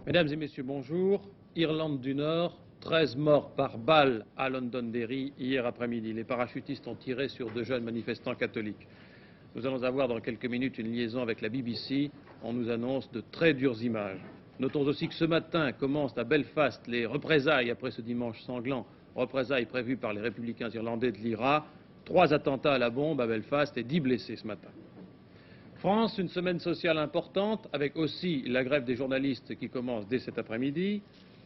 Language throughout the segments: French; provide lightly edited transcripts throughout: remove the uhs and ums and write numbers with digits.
Mesdames et messieurs, bonjour. Irlande du Nord, 13 morts par balle à Londonderry hier après-midi. Les parachutistes ont tiré sur 2 jeunes manifestants catholiques. Nous allons avoir dans quelques minutes une liaison avec la BBC. On nous annonce de très dures images. Notons aussi que ce matin commencent à Belfast les représailles après ce dimanche sanglant, représailles prévues par les républicains irlandais de l'IRA. 3 attentats à la bombe à Belfast et 10 blessés ce matin. France, une semaine sociale importante, avec aussi la grève des journalistes qui commence dès cet après-midi.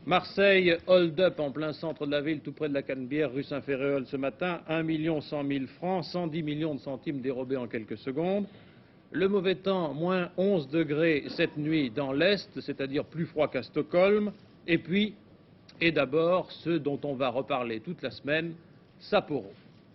Marseille, hold-up en plein centre de la ville, tout près de la Canebière, rue Saint-Ferréol ce matin, 1 100 000 francs, 110 millions de centimes dérobés en quelques secondes. Le mauvais temps, moins 11 degrés cette nuit dans l'Est, c'est-à-dire plus froid qu'à Stockholm. Et puis, et d'abord, ce dont on va reparler toute la semaine, Sapporo.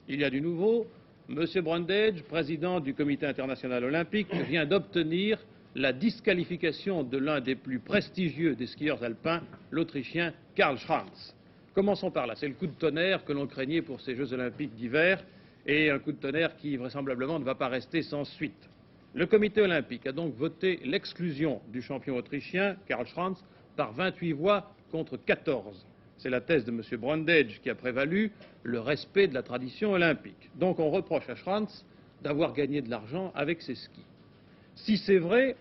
Il y a du nouveau. Monsieur Brundage, président du Comité international olympique, vient d'obtenir la disqualification de l'un des plus prestigieux des skieurs alpins, l'Autrichien Karl Schranz. Commençons par là. C'est le coup de tonnerre que l'on craignait pour ces Jeux olympiques d'hiver et un coup de tonnerre qui vraisemblablement ne va pas rester sans suite. Le Comité olympique a donc voté l'exclusion du champion autrichien Karl Schranz par 28 voix contre 14. C'est la thèse de M. Brundage qui a prévalu, le respect de la tradition olympique. Donc on reproche à Schranz d'avoir gagné de l'argent avec ses skis. Si c'est vrai,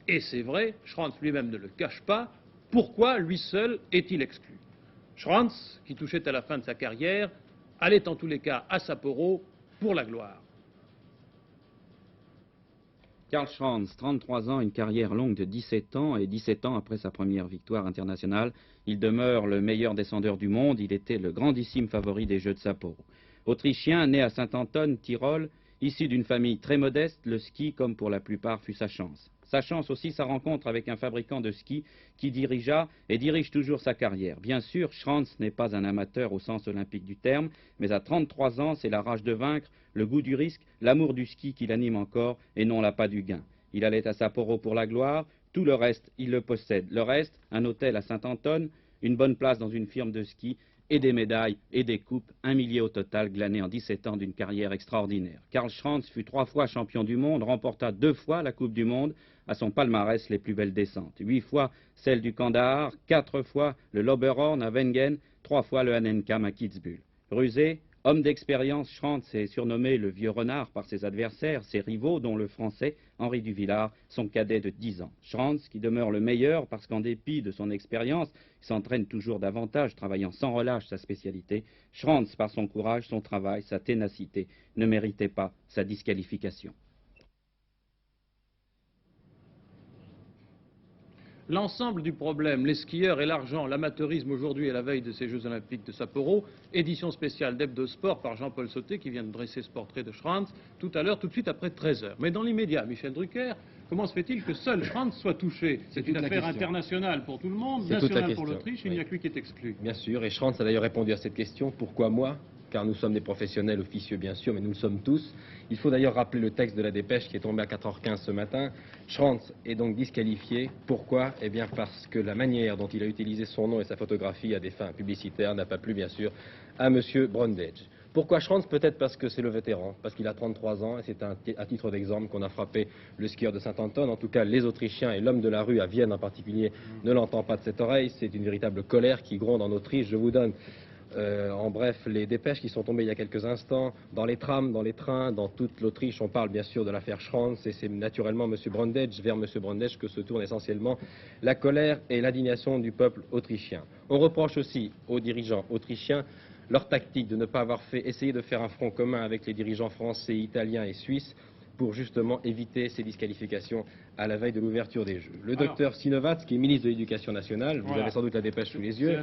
et c'est vrai, Schranz lui-même ne le cache pas, pourquoi lui seul est-il exclu? Schranz, qui touchait à la fin de sa carrière, allait en tous les cas à Sapporo pour la gloire. Karl Schranz, 33 ans, une carrière longue de 17 ans, et 17 ans après sa première victoire internationale, il demeure le meilleur descendeur du monde. Il était le grandissime favori des Jeux de Sapporo. Autrichien, né à Saint-Anton, Tyrol, issu d'une famille très modeste, le ski, comme pour la plupart, fut sa chance. Sa chance aussi, sa rencontre avec un fabricant de skis qui dirigea et dirige toujours sa carrière. Bien sûr, Schranz n'est pas un amateur au sens olympique du terme, mais à 33 ans, c'est la rage de vaincre, le goût du risque, l'amour du ski qui l'anime encore et non l'appât du gain. Il allait à Sapporo pour la gloire, tout le reste, il le possède. Le reste, un hôtel à Saint-Anton, une bonne place dans une firme de ski, et des médailles et des coupes, 1 millier au total, glané en 17 ans d'une carrière extraordinaire. Karl Schranz fut 3 fois champion du monde, remporta 2 fois la Coupe du Monde, à son palmarès les plus belles descentes. 8 fois celle du Kandahar, 4 fois le Loberhorn à Wengen, 3 fois le Hahnenkamm à Kitzbühel. Rusé, homme d'expérience, Schranz est surnommé le vieux renard par ses adversaires, ses rivaux, dont le français Henri Duvillard, son cadet de 10 ans. Schranz, qui demeure le meilleur parce qu'en dépit de son expérience, il s'entraîne toujours davantage, travaillant sans relâche sa spécialité. Schranz, par son courage, son travail, sa ténacité, ne méritait pas sa disqualification. L'ensemble du problème, les skieurs et l'argent, l'amateurisme aujourd'hui à la veille de ces Jeux olympiques de Sapporo, édition spéciale d'Hebdo Sport par Jean-Paul Sauté qui vient de dresser ce portrait de Schranz tout à l'heure, tout de suite après 13 h. Mais dans l'immédiat, Michel Drucker, comment se fait-il que seul Schranz soit touché? C'est une affaire internationale pour tout le monde, nationale pour l'Autriche, il n'y a que lui qui est exclu. Bien sûr, et Schranz a d'ailleurs répondu à cette question, pourquoi moi? Car nous sommes des professionnels officieux bien sûr, mais nous le sommes tous. Il faut d'ailleurs rappeler le texte de la dépêche qui est tombé à 4h15 ce matin. Schranz est donc disqualifié. Pourquoi? Eh bien parce que la manière dont il a utilisé son nom et sa photographie à des fins publicitaires n'a pas plu bien sûr à M. Brundage. Pourquoi Schranz? Peut-être parce que c'est le vétéran, parce qu'il a 33 ans et c'est à titre d'exemple qu'on a frappé le skieur de Saint-Anton. En tout cas, les Autrichiens et l'homme de la rue à Vienne en particulier ne l'entend pas de cette oreille. C'est une véritable colère qui gronde en Autriche. Je vous donne en bref, les dépêches qui sont tombées il y a quelques instants, dans les trams, dans les trains, dans toute l'Autriche, on parle bien sûr de l'affaire Schranz, et c'est naturellement vers M. Brundage que se tourne essentiellement la colère et l'indignation du peuple autrichien. On reproche aussi aux dirigeants autrichiens leur tactique de ne pas avoir essayé de faire un front commun avec les dirigeants français, italiens et suisses pour justement éviter ces disqualifications à la veille de l'ouverture des Jeux. Le docteur Sinovat, qui est ministre de l'Éducation nationale, vous avez sans doute la dépêche sous les yeux,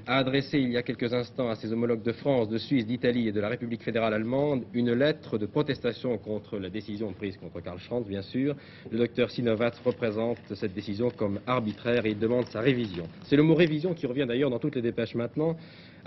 a adressé il y a quelques instants à ses homologues de France, de Suisse, d'Italie et de la République fédérale allemande une lettre de protestation contre la décision prise contre Karl Schranz, bien sûr. Le docteur Sinovat représente cette décision comme arbitraire et il demande sa révision. C'est le mot révision qui revient d'ailleurs dans toutes les dépêches maintenant.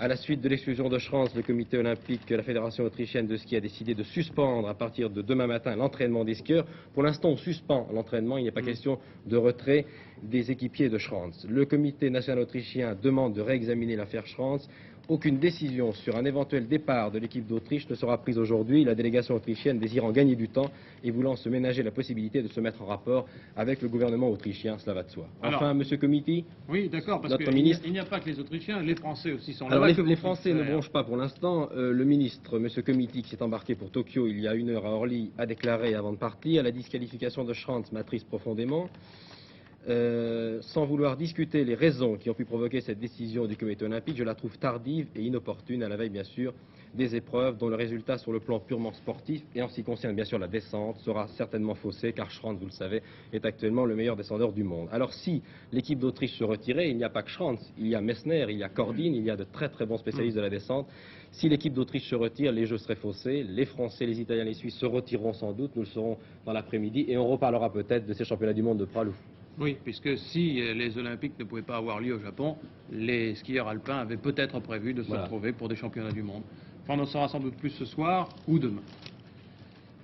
À la suite de l'exclusion de Schranz, le comité olympique, la fédération autrichienne de ski a décidé de suspendre à partir de demain matin l'entraînement des skieurs. Pour l'instant, on suspend l'entraînement, il n'est pas question de retrait des équipiers de Schranz. Le comité national autrichien demande de réexaminer l'affaire Schranz. Aucune décision sur un éventuel départ de l'équipe d'Autriche ne sera prise aujourd'hui. La délégation autrichienne désirant gagner du temps et voulant se ménager la possibilité de se mettre en rapport avec le gouvernement autrichien, cela va de soi. Enfin, Monsieur Comiti, oui, d'accord, parce notre qu'il ministre... n'y a pas que les Autrichiens, les Français aussi sont là. Alors les Français ne bronchent pas pour l'instant. Le ministre, Monsieur Comiti, qui s'est embarqué pour Tokyo il y a 1 heure à Orly, a déclaré avant de partir: la disqualification de Schranz m'attriste profondément. Sans vouloir discuter les raisons qui ont pu provoquer cette décision du comité olympique, je la trouve tardive et inopportune, à la veille bien sûr des épreuves dont le résultat sur le plan purement sportif et en ce qui concerne bien sûr la descente sera certainement faussé, car Schranz, vous le savez, est actuellement le meilleur descendeur du monde. Alors si l'équipe d'Autriche se retirait, il n'y a pas que Schranz, il y a Messner, il y a Cordin, il y a de très très bons spécialistes de la descente. Si l'équipe d'Autriche se retire, les jeux seraient faussés, les Français, les Italiens, les Suisses se retireront sans doute, nous le saurons dans l'après-midi, et on reparlera peut-être de ces championnats du monde de Pralou. Oui, puisque si les Olympiques ne pouvaient pas avoir lieu au Japon, les skieurs alpins avaient peut-être prévu de se retrouver pour des championnats du monde. Enfin, on en saura sans doute plus ce soir ou demain.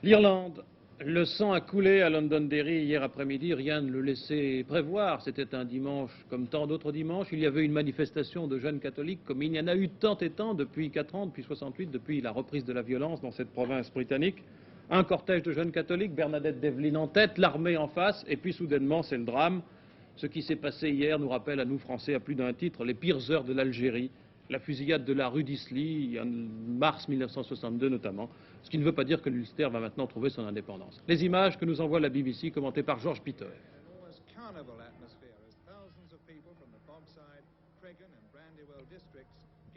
L'Irlande, le sang a coulé à Londonderry hier après-midi, rien ne le laissait prévoir. C'était un dimanche comme tant d'autres dimanches. Il y avait une manifestation de jeunes catholiques comme il y en a eu tant et tant depuis 4 ans, depuis 68, depuis la reprise de la violence dans cette province britannique. Un cortège de jeunes catholiques, Bernadette Devlin en tête, l'armée en face, et puis soudainement c'est le drame. Ce qui s'est passé hier nous rappelle à nous Français à plus d'un titre les pires heures de l'Algérie, la fusillade de la rue d'Isly, en mars 1962 notamment, ce qui ne veut pas dire que l'Ulster va maintenant trouver son indépendance. Les images que nous envoie la BBC, commentées par Georges Peter.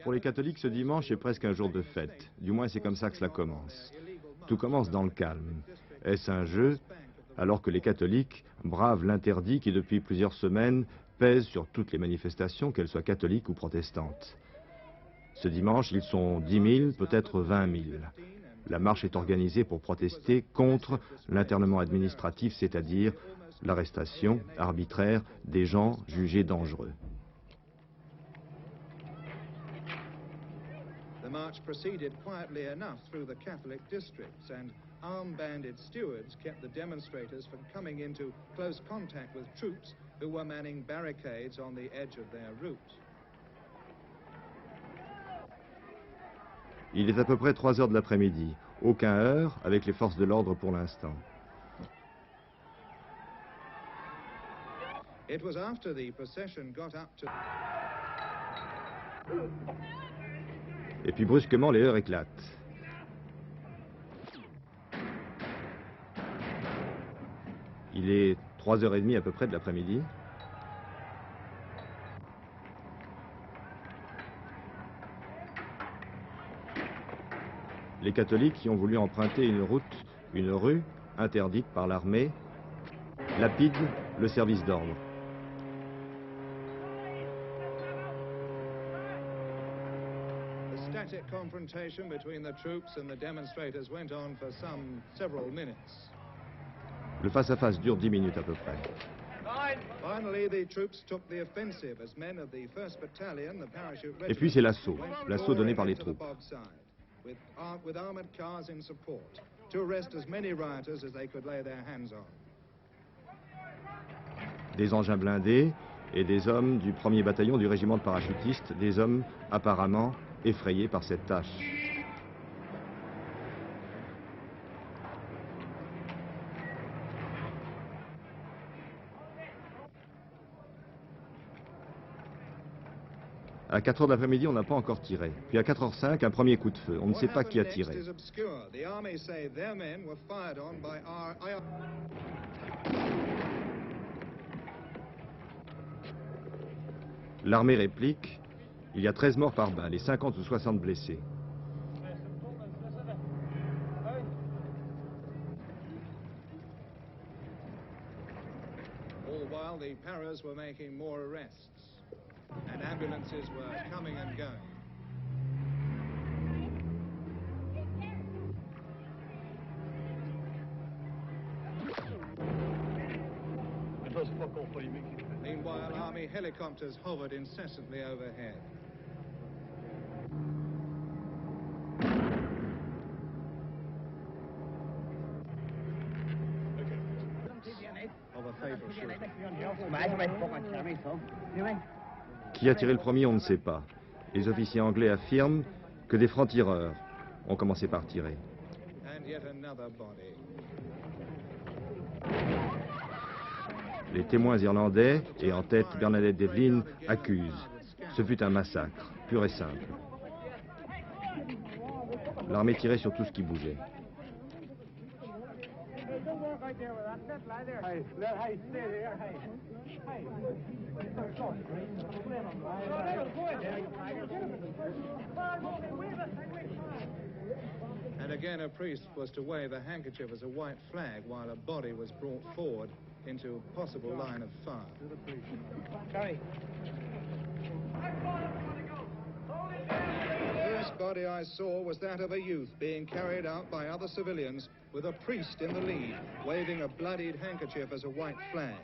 Pour les catholiques, ce dimanche est presque un jour de fête. Du moins, c'est comme ça que cela commence. Tout commence dans le calme. Est-ce un jeu, alors que les catholiques bravent l'interdit qui, depuis plusieurs semaines, pèse sur toutes les manifestations, qu'elles soient catholiques ou protestantes? Ce dimanche, ils sont 10 000, peut-être 20 000. La marche est organisée pour protester contre l'internement administratif, c'est-à-dire l'arrestation arbitraire des gens jugés dangereux. The march proceeded quietly enough through the Catholic districts, and arm-banded stewards kept the demonstrators from coming into close contact with troops who were manning barricades on the edge of their route. Il est à peu près 3 heures de l'après-midi. Aucun heurt avec les forces de l'ordre pour l'instant. It was after the procession got up to... Et puis brusquement, les heurts éclatent. Il est 3h30 à peu près de l'après-midi. Les catholiques qui ont voulu emprunter une rue interdite par l'armée, lapident le service d'ordre. The static confrontation between the troops and the demonstrators went on for several minutes. Le face-à-face dure 10 minutes à peu près. Finally, the troops took the offensive as men of the 1st Battalion, the parachute regiment, Et puis c'est l'assaut donné par les troupes. With armored cars in support to arrest as many rioters as they could lay their hands on. Des engins blindés et des hommes du 1er bataillon du régiment de parachutistes, des hommes apparemment effrayés par cette tâche. À 4 heures de l'après-midi, on n'a pas encore tiré. Puis à 4h05, un premier coup de feu. On ne sait pas qui a tiré. L'armée réplique, il y a 13 morts par balle et 50 ou 60 blessés. All while the paras were making more arrests. And ambulances were coming and going. Meanwhile, army helicopters hovered incessantly overhead. Of a fatal shooting. Qui a tiré le premier, on ne sait pas. Les officiers anglais affirment que des francs-tireurs ont commencé par tirer. And yet another body. Les témoins irlandais, et en tête Bernadette Devlin, accusent. Ce fut un massacre, pur et simple. L'armée tirait sur tout ce qui bougeait. And again, a priest was to wave a handkerchief as a white flag while a body was brought forward into possible line of fire. The first body I saw was that of a youth being carried out by other civilians with a priest in the lead, waving a bloodied handkerchief as a white flag.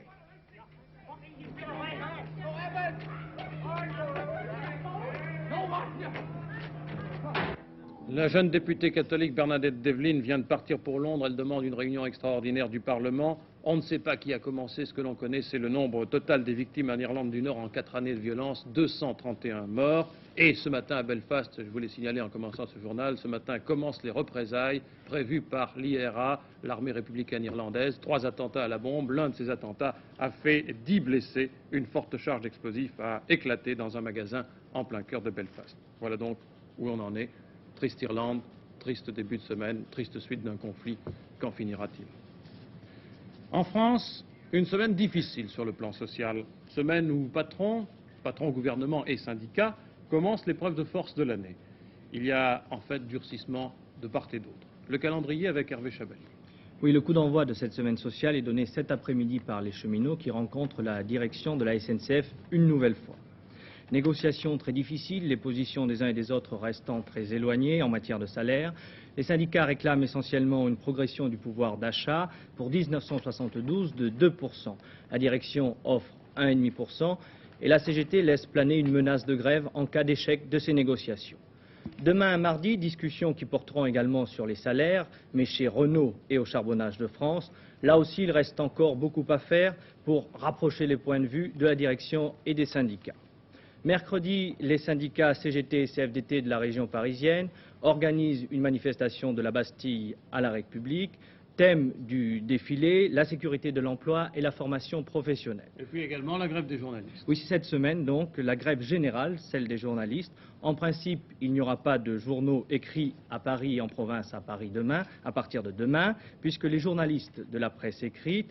La jeune députée catholique Bernadette Devlin vient de partir pour Londres. Elle demande une réunion extraordinaire du Parlement. On ne sait pas qui a commencé. Ce que l'on connaît, c'est le nombre total des victimes en Irlande du Nord en 4 années de violence, 231 morts. Et ce matin à Belfast, je vous l'ai signalé en commençant ce journal, ce matin commencent les représailles prévues par l'IRA, l'armée républicaine irlandaise. 3 attentats à la bombe. L'un de ces attentats a fait 10 blessés. Une forte charge d'explosifs a éclaté dans un magasin en plein cœur de Belfast. Voilà donc où on en est. Triste Irlande, triste début de semaine, triste suite d'un conflit. Qu'en finira-t-il? En France, une semaine difficile sur le plan social. Semaine où patrons, gouvernement et syndicats commencent l'épreuve de force de l'année. Il y a en fait durcissement de part et d'autre. Le calendrier avec Hervé Chabali. Oui, le coup d'envoi de cette semaine sociale est donné cet après-midi par les cheminots qui rencontrent la direction de la SNCF une nouvelle fois. Négociations très difficiles, les positions des uns et des autres restant très éloignées en matière de salaire. Les syndicats réclament essentiellement une progression du pouvoir d'achat pour 1972 de 2%. La direction offre 1,5% et la CGT laisse planer une menace de grève en cas d'échec de ces négociations. Demain, mardi, discussions qui porteront également sur les salaires, mais chez Renault et au Charbonnage de France. Là aussi, il reste encore beaucoup à faire pour rapprocher les points de vue de la direction et des syndicats. Mercredi, les syndicats CGT et CFDT de la région parisienne organisent une manifestation de la Bastille à la République. Thème du défilé, la sécurité de l'emploi et la formation professionnelle. Et puis également la grève des journalistes. Oui, cette semaine donc, la grève générale, celle des journalistes. En principe, il n'y aura pas de journaux écrits à Paris et en province à Paris demain, à partir de demain, puisque les journalistes de la presse écrite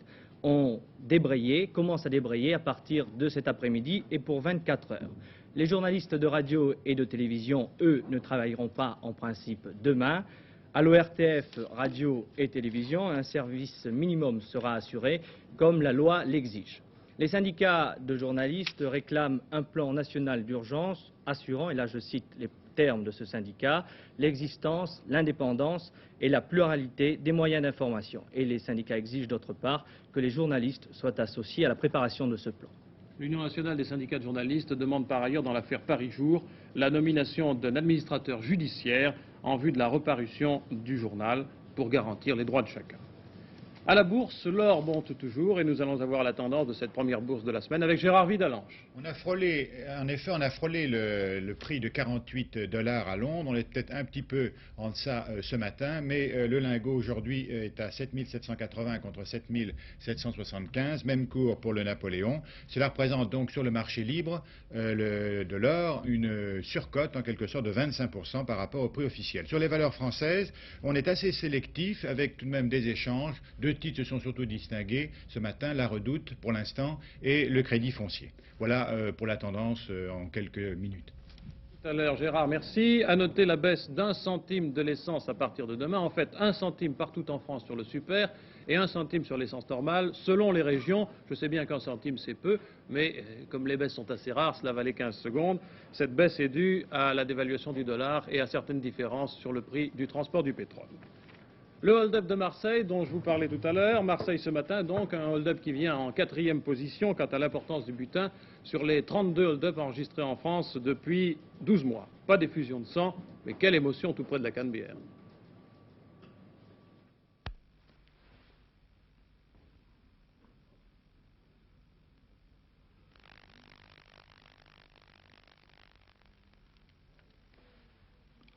commencent à débrayer à partir de cet après-midi et pour 24 heures. Les journalistes de radio et de télévision, eux, ne travailleront pas en principe demain. À l'ORTF, radio et télévision, un service minimum sera assuré, comme la loi l'exige. Les syndicats de journalistes réclament un plan national d'urgence assurant, et là je cite les termes de ce syndicat, l'existence, l'indépendance et la pluralité des moyens d'information. Et les syndicats exigent d'autre part que les journalistes soient associés à la préparation de ce plan. L'Union nationale des syndicats de journalistes demande par ailleurs dans l'affaire Paris Jour la nomination d'un administrateur judiciaire en vue de la reparution du journal pour garantir les droits de chacun. À la bourse, l'or monte toujours et nous allons avoir la tendance de cette première bourse de la semaine avec Gérard Vidalange. On a frôlé le prix de 48 $ à Londres. On est peut-être un petit peu en deçà ce matin, mais le lingot aujourd'hui est à 7780 contre 7775, même cours pour le Napoléon. Cela représente donc sur le marché libre de l'or une surcote en quelque sorte de 25% par rapport au prix officiel. Sur les valeurs françaises, on est assez sélectif avec tout de même des échanges. Deux titres se sont surtout distingués ce matin, la Redoute pour l'instant et le Crédit Foncier. Voilà pour la tendance en quelques minutes. Tout à l'heure, Gérard, merci. À noter la baisse d'1 centime de l'essence à partir de demain. En fait, 1 centime partout en France sur le super et 1 centime sur l'essence normale. Selon les régions, je sais bien qu'1 centime c'est peu, mais comme les baisses sont assez rares, cela valait 15 secondes. Cette baisse est due à la dévaluation du dollar et à certaines différences sur le prix du transport du pétrole. Le hold-up de Marseille, dont je vous parlais tout à l'heure. Marseille ce matin, donc, un hold-up qui vient en 4e position quant à l'importance du butin sur les 32 hold-up enregistrés en France depuis 12 mois. Pas d'effusion de sang, mais quelle émotion tout près de la Canebière.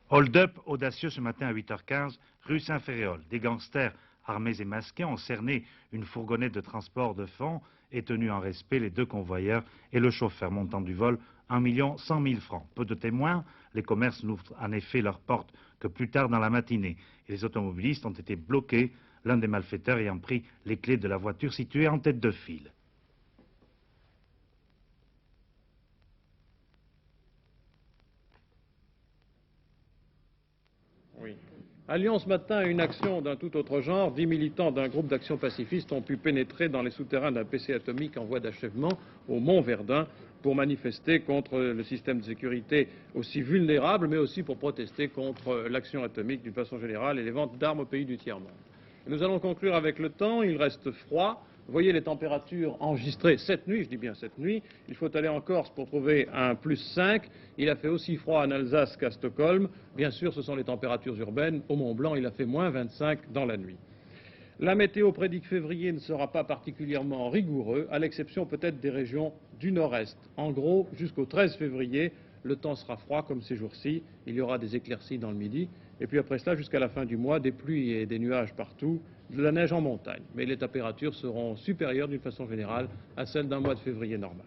Hold-up audacieux ce matin à 8h15, rue Saint-Ferréol. Des gangsters armés et masqués ont cerné une fourgonnette de transport de fonds et tenu en respect les deux convoyeurs et le chauffeur, montant du vol 1 100 000 francs. Peu de témoins, les commerces n'ouvrent en effet leurs portes que plus tard dans la matinée et les automobilistes ont été bloqués, l'un des malfaiteurs ayant pris les clés de la voiture située en tête de file. Oui. À Lyon ce matin, une action d'un tout autre genre. 10 militants d'un groupe d'action pacifiste ont pu pénétrer dans les souterrains d'un PC atomique en voie d'achèvement au Mont-Verdun pour manifester contre le système de sécurité aussi vulnérable, mais aussi pour protester contre l'action atomique d'une façon générale et les ventes d'armes au pays du tiers-monde. Nous allons conclure avec le temps. Il reste froid. Vous voyez les températures enregistrées cette nuit, je dis bien cette nuit. Il faut aller en Corse pour trouver un +5. Il a fait aussi froid en Alsace qu'à Stockholm. Bien sûr, ce sont les températures urbaines. Au Mont-Blanc, il a fait -25 dans la nuit. La météo prédit que février ne sera pas particulièrement rigoureux, à l'exception peut-être des régions du nord-est. En gros, jusqu'au 13 février, le temps sera froid comme ces jours-ci. Il y aura des éclaircies dans le midi. Et puis après cela, jusqu'à la fin du mois, des pluies et des nuages partout, de la neige en montagne. Mais les températures seront supérieures d'une façon générale à celles d'un mois de février normal.